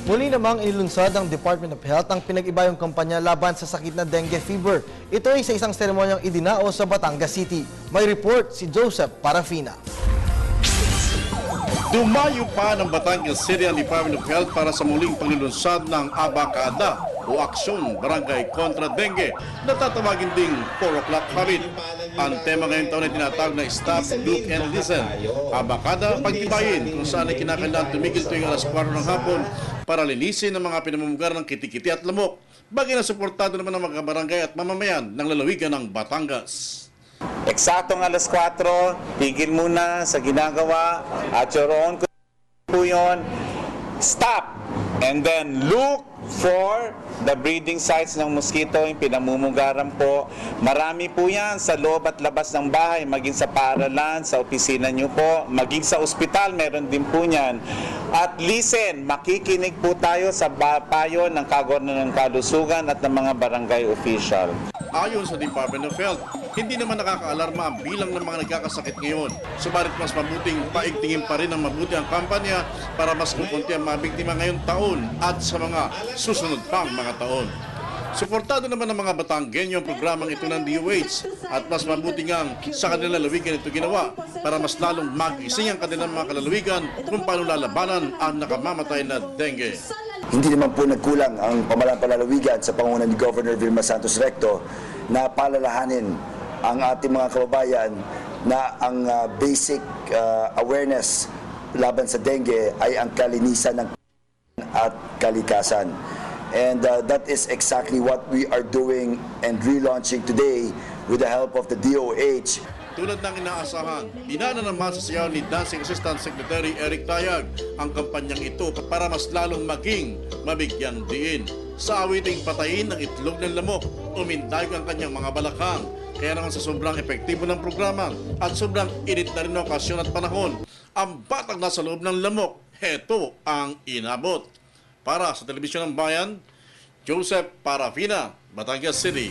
Muli namang inilunsad ng Department of Health ang pinag-ibayong kampanya laban sa sakit na dengue fever. Ito ay sa isang seremonyang idinao sa Batangas City. May report si Joseph Parafina. Dumayo pa ng Batangas City ang Department of Health para sa muling paglilunsad ng Abacada o Aksyon Barangay Kontra Dengue na tatawagin ding 4 o'clock habit. Ang tema ngayong taon ay tinatawag na Stop, Look and Listen. Abacada, pagtibayin kung saan ay kinakailangan tumigil tuwing alas 4 ng hapon para linisin ang mga pinamumugar ng kitikiti at lamok. Bagay na suportado naman ng mga barangay at mamamayan ng lalawigan ng Batangas. Eksaktong alas 4, tigil muna sa ginagawa at your own po yun. Stop! And then look for the breeding sites ng mosquito, yung pinamumugaran po. Marami po yan sa loob at labas ng bahay, maging sa paaralan, sa opisina nyo po, maging sa ospital, meron din po yan. At listen, makikinig po tayo sa payo ng Kagawad ng Kalusugan at ng mga barangay official. Ayon sa Department of Health, hindi naman nakakaalarma ang bilang ng mga nagkakasakit ngayon. Subalit mas mabuting paigtingin pa rin ang mabuti ang kampanya para mas kukunti ang mga biktima ngayong taon at sa mga susunod pang mga taon. Suportado naman ng mga Batanggenyo ang programang ito ng DOH at mas mabuti ngang sa kanilang lalawigan ito ginawa para mas lalong mag-ising ang kanilang mga kalalawigan kung paano lalabanan ang nakamamatay na dengue. Hindi naman po nagkulang ang pamahalaan palalawigan sa pangunguna ni Governor Vilma Santos Recto na palalahanin ang ating mga kababayan na ang basic awareness laban sa dengue ay ang kalinisan ng at kalikasan. And that is exactly what we are doing and relaunching today with the help of the DOH. Tulad ng inaasahan, inana naman sa siyaw ni Dancing Assistant Secretary Eric Tayag ang kampanyang ito para mas lalong maging mabigyan diin. Sa awiting patayin ng itlog ng lamok, umintayog ang kanyang mga balakang. Kaya naman sa sobrang epektibo ng programa at sobrang init na rin na okasyon at panahon, ang batang nasa loob ng lamok, heto ang inabot. Para sa Telebisyon ng Bayan, Joseph Parafina, Batangas City.